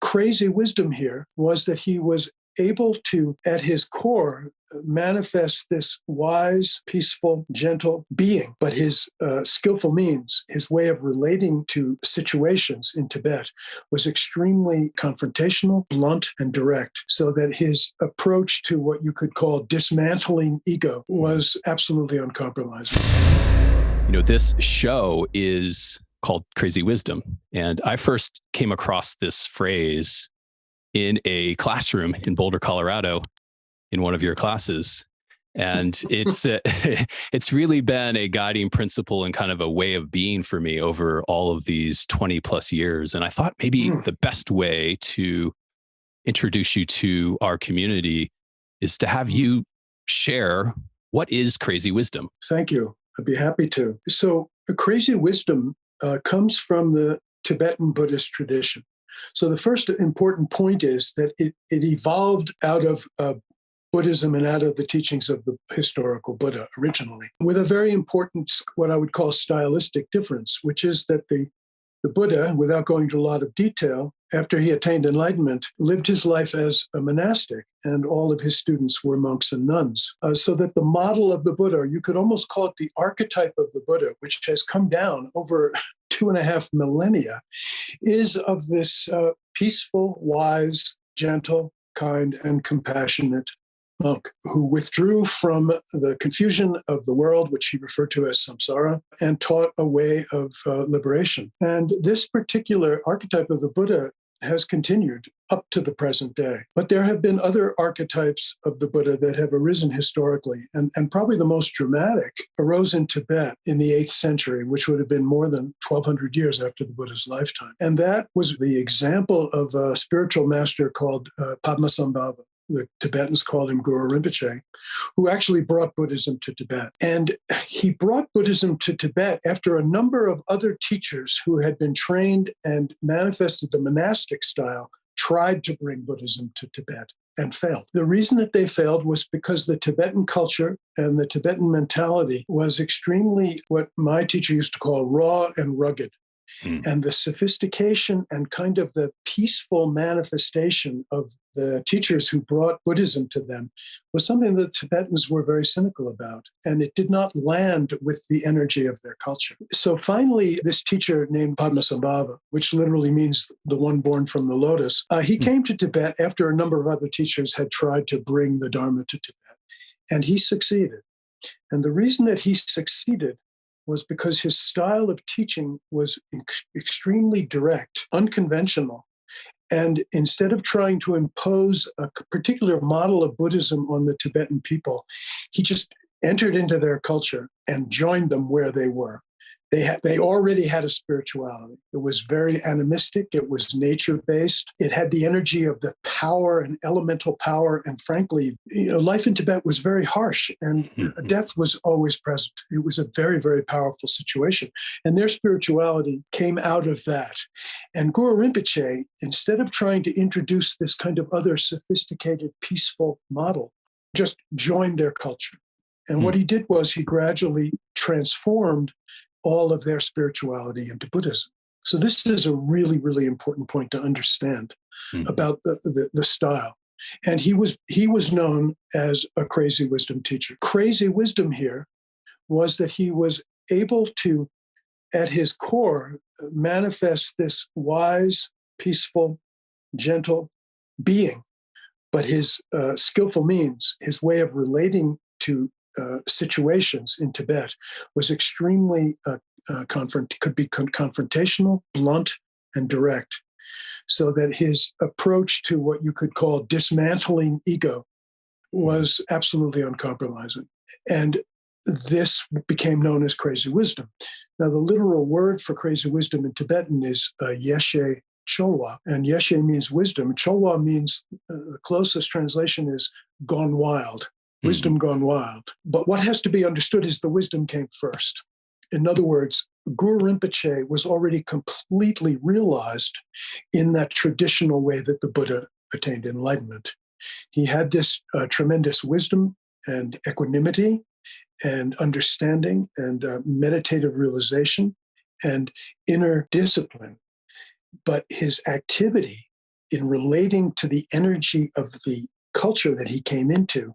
crazy wisdom here was that he was able to, at his core, manifest this wise, peaceful, gentle being. But his skillful means, his way of relating to situations in Tibet was extremely confrontational, blunt, and direct, so that his approach to what you could call dismantling ego was absolutely uncompromising. This show is called Crazy Wisdom. And I first came across this phrase in a classroom in Boulder, Colorado, in one of your classes. And it's really been a guiding principle and kind of a way of being for me over all of these 20 plus years. And I thought maybe the best way to introduce you to our community is to have you share what is crazy wisdom. Thank you. I'd be happy to. So crazy wisdom comes from the Tibetan Buddhist tradition. So the first important point is that it evolved out of Buddhism and out of the teachings of the historical Buddha originally, with a very important, what I would call stylistic difference, which is that the Buddha, without going into a lot of detail, after he attained enlightenment, lived his life as a monastic, and all of his students were monks and nuns. So that the model of the Buddha, you could almost call it the archetype of the Buddha, which has come down over 2.5 millennia, is of this peaceful, wise, gentle, kind, and compassionate monk who withdrew from the confusion of the world, which he referred to as samsara, and taught a way of liberation. And this particular archetype of the Buddha has continued up to the present day. But there have been other archetypes of the Buddha that have arisen historically, and probably the most dramatic arose in Tibet in the 8th century, which would have been more than 1,200 years after the Buddha's lifetime. And that was the example of a spiritual master called Padmasambhava. The Tibetans called him Guru Rinpoche, who actually brought Buddhism to Tibet. And he brought Buddhism to Tibet after a number of other teachers who had been trained and manifested the monastic style tried to bring Buddhism to Tibet and failed. The reason that they failed was because the Tibetan culture and the Tibetan mentality was extremely, what my teacher used to call, raw and rugged. And the sophistication and kind of the peaceful manifestation of the teachers who brought Buddhism to them was something that Tibetans were very cynical about. And it did not land with the energy of their culture. So finally, this teacher named Padmasambhava, which literally means the one born from the lotus, he came to Tibet after a number of other teachers had tried to bring the Dharma to Tibet. And he succeeded. And the reason that he succeeded was because his style of teaching was extremely direct, unconventional. And instead of trying to impose a particular model of Buddhism on the Tibetan people, he just entered into their culture and joined them where they were. They already had a spirituality. It was very animistic. It was nature-based. It had the energy of the power and elemental power. And frankly, life in Tibet was very harsh, and death was always present. It was a very, very powerful situation. And their spirituality came out of that. And Guru Rinpoche, instead of trying to introduce this kind of other sophisticated, peaceful model, just joined their culture. And what he did was he gradually transformed all of their spirituality into Buddhism. So this is a really, really important point to understand about the style. And he was known as a crazy wisdom teacher. Crazy wisdom here was that he was able to, at his core, manifest this wise, peaceful, gentle being. But his skillful means, his way of relating to situations in Tibet was extremely could be confrontational, blunt, and direct. So that his approach to what you could call dismantling ego was absolutely uncompromising. And this became known as crazy wisdom. Now, the literal word for crazy wisdom in Tibetan is yeshe cholwa, and yeshe means wisdom. Cholwa means, the closest translation is gone wild. Wisdom gone wild. But what has to be understood is the wisdom came first. In other words, Guru Rinpoche was already completely realized in that traditional way that the Buddha attained enlightenment. He had this tremendous wisdom and equanimity and understanding and meditative realization and inner discipline. But his activity in relating to the energy of the culture that he came into,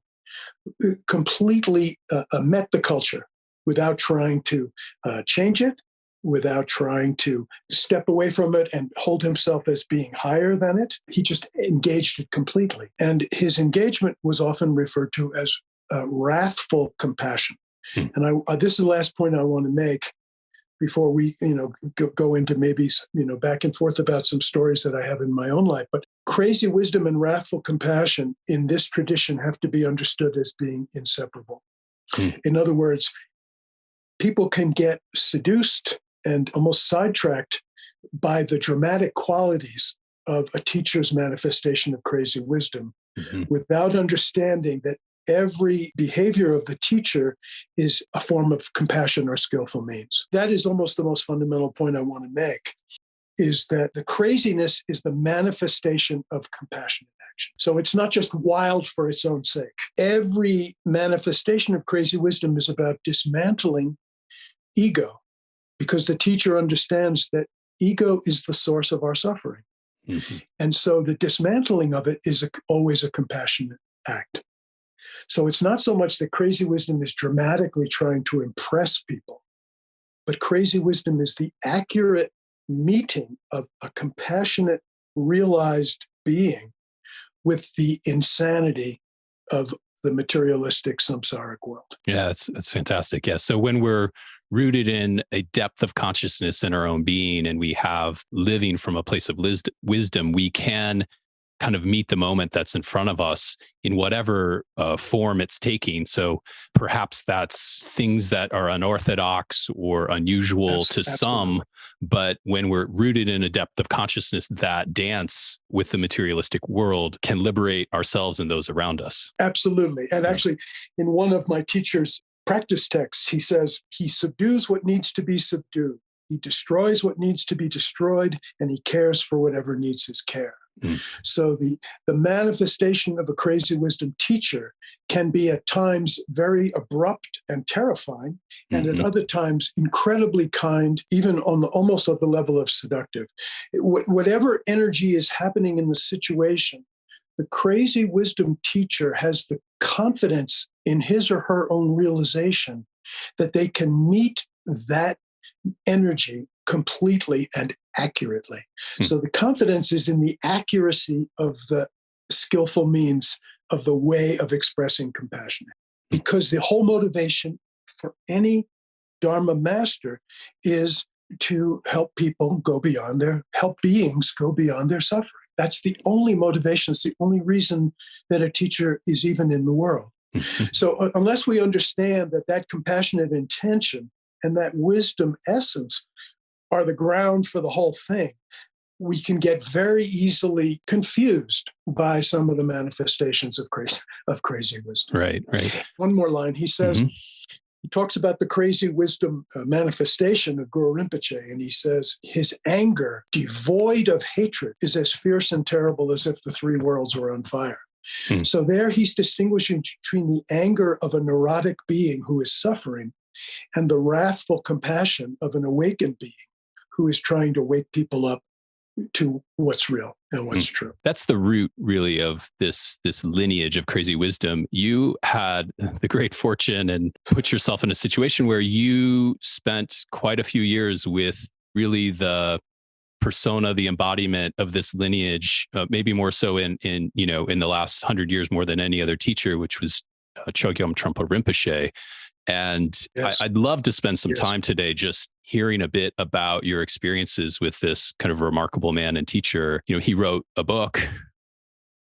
completely met the culture without trying to change it, without trying to step away from it and hold himself as being higher than it. He just engaged it completely. And his engagement was often referred to as wrathful compassion. And this is the last point I want to make before we, go into maybe, back and forth about some stories that I have in my own life. But crazy wisdom and wrathful compassion in this tradition have to be understood as being inseparable. In other words, people can get seduced and almost sidetracked by the dramatic qualities of a teacher's manifestation of crazy wisdom without understanding that every behavior of the teacher is a form of compassion or skillful means. That is almost the most fundamental point I want to make, is that the craziness is the manifestation of compassionate action. So it's not just wild for its own sake. Every manifestation of crazy wisdom is about dismantling ego, because the teacher understands that ego is the source of our suffering. And so the dismantling of it is always a compassionate act. So it's not so much that crazy wisdom is dramatically trying to impress people, but crazy wisdom is the accurate meeting of a compassionate, realized being with the insanity of the materialistic samsaric world. Yeah, that's fantastic. Yeah. So when we're rooted in a depth of consciousness in our own being, and we have living from a place of wisdom, we can kind of meet the moment that's in front of us in whatever form it's taking. So perhaps that's things that are unorthodox or unusual to some, but when we're rooted in a depth of consciousness, that dance with the materialistic world can liberate ourselves and those around us. Absolutely. And actually, in one of my teacher's practice texts, he says, he subdues what needs to be subdued. He destroys what needs to be destroyed, and he cares for whatever needs his care. So the manifestation of a crazy wisdom teacher can be at times very abrupt and terrifying, and at other times incredibly kind, even on almost at the level of seductive. Whatever energy is happening in the situation, the crazy wisdom teacher has the confidence in his or her own realization that they can meet that energy completely and accurately. So the confidence is in the accuracy of the skillful means of the way of expressing compassion. Because the whole motivation for any Dharma master is to help people help beings go beyond their suffering. That's the only motivation. It's the only reason that a teacher is even in the world. So unless we understand that compassionate intention and that wisdom essence are the ground for the whole thing, we can get very easily confused by some of the manifestations of crazy wisdom. Right. One more line. He says, he talks about the crazy wisdom manifestation of Guru Rinpoche, and he says, his anger, devoid of hatred, is as fierce and terrible as if the three worlds were on fire. So there he's distinguishing between the anger of a neurotic being who is suffering and the wrathful compassion of an awakened being who is trying to wake people up to what's real and what's true. That's the root, really, of this lineage of crazy wisdom. You had the great fortune and put yourself in a situation where you spent quite a few years with really the persona, the embodiment of this lineage, maybe more so in the last 100 years more than any other teacher, which was Chogyam Trungpa Rinpoche. And yes. I'd love to spend some time today just hearing a bit about your experiences with this kind of remarkable man and teacher. He wrote a book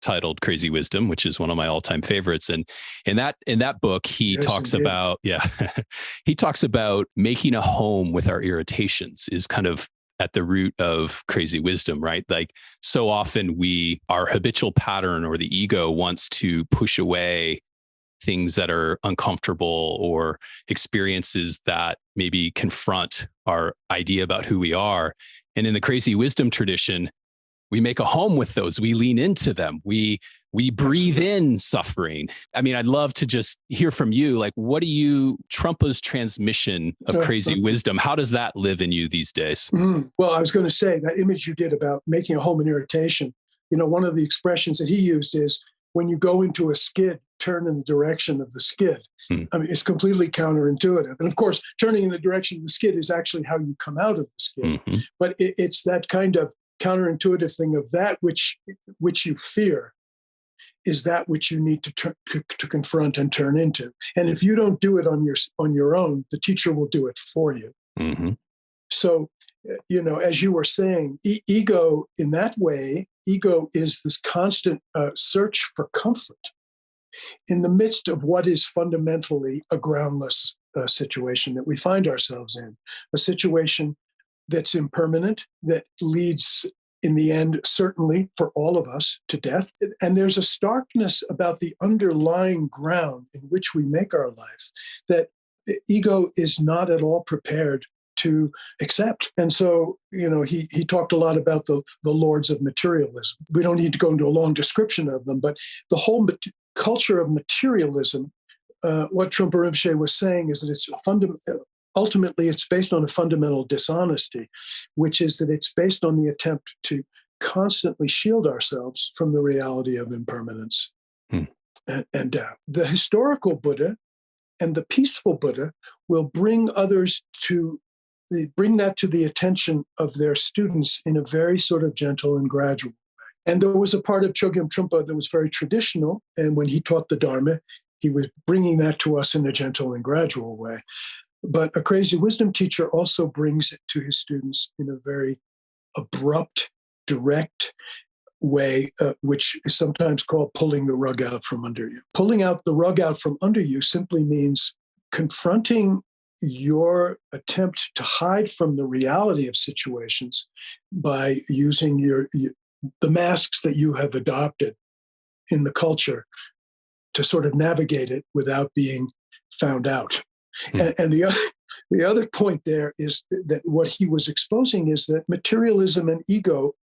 titled Crazy Wisdom, which is one of my all-time favorites. And in that book, he talks about, he talks about making a home with our irritations is kind of at the root of crazy wisdom, right? Like so often our habitual pattern or the ego wants to push away things that are uncomfortable or experiences that maybe confront our idea about who we are. And in the crazy wisdom tradition, we make a home with those. We lean into them. We breathe in suffering. I mean, I'd love to just hear from you. Like, what do Trumpa's transmission of crazy wisdom, how does that live in you these days? Well, I was going to say that image you did about making a home in irritation. one of the expressions that he used is, when you go into a skid, turn in the direction of the skid. I mean, it's completely counterintuitive. And of course, turning in the direction of the skid is actually how you come out of the skid. But it's that kind of counterintuitive thing of that which you fear is that which you need to confront and turn into. And if you don't do it on your own, the teacher will do it for you. So, as you were saying, ego in that way, ego is this constant search for comfort in the midst of what is fundamentally a groundless situation that we find ourselves in, a situation that's impermanent, that leads in the end, certainly for all of us, to death. And there's a starkness about the underlying ground in which we make our life that ego is not at all prepared to accept. And so, he talked a lot about the lords of materialism. We don't need to go into a long description of them, but the whole culture of materialism, what Trungpa Rinpoche was saying is that it's ultimately, it's based on a fundamental dishonesty, which is that it's based on the attempt to constantly shield ourselves from the reality of impermanence and death. The historical Buddha and the peaceful Buddha will bring that to the attention of their students in a very sort of gentle and gradual way. And there was a part of Chogyam Trungpa that was very traditional, and when he taught the Dharma, he was bringing that to us in a gentle and gradual way. But a crazy wisdom teacher also brings it to his students in a very abrupt, direct way, which is sometimes called pulling the rug out from under you. Pulling out the rug out from under you simply means confronting your attempt to hide from the reality of situations by using the masks that you have adopted in the culture to sort of navigate it without being found out. And the other point there is that what he was exposing is that materialism and ego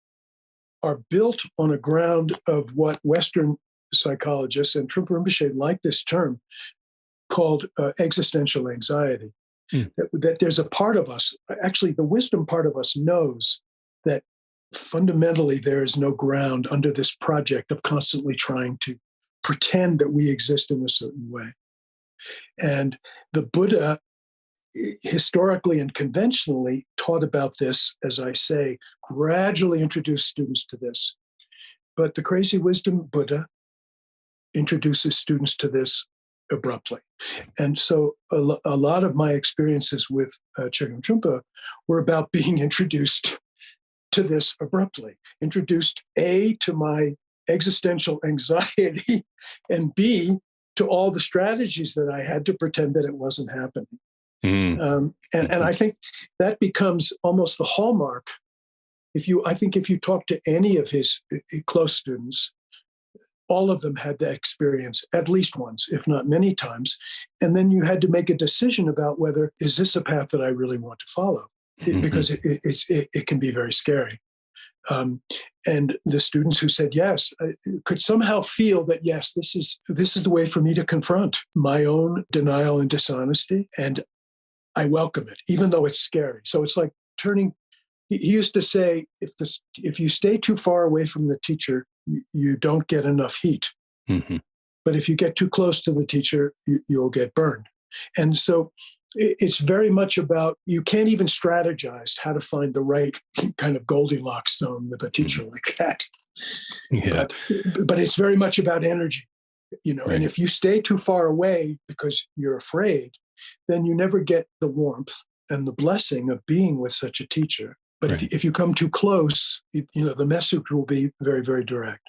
are built on a ground of what Western psychologists, and Trungpa Rinpoche like this term, called existential anxiety. That there's a part of us, actually the wisdom part of us knows that fundamentally there is no ground under this project of constantly trying to pretend that we exist in a certain way. And the Buddha, historically and conventionally, taught about this, as I say, gradually introduced students to this. But the crazy wisdom Buddha introduces students to this abruptly. And so a lot of my experiences with Chogyam Trungpa were about being introduced to this abruptly, introduced A, to my existential anxiety, and B, to all the strategies that I had to pretend that it wasn't happening. And I think that becomes almost the hallmark. I think if you talk to any of his close students, all of them had that experience at least once, if not many times. And then you had to make a decision about whether, is this a path that I really want to follow? Because it can be very scary. And the students who said yes could somehow feel that, yes, this is the way for me to confront my own denial and dishonesty. And I welcome it, even though it's scary. So it's like turning. He used to say, if you stay too far away from the teacher, you don't get enough heat. But if you get too close to the teacher, you'll get burned. And so it's very much about, you can't even strategize how to find the right kind of Goldilocks zone with a teacher like that. Yeah. But it's very much about energy, Right. And if you stay too far away because you're afraid, then you never get the warmth and the blessing of being with such a teacher. But if you come too close, the message will be very, very direct.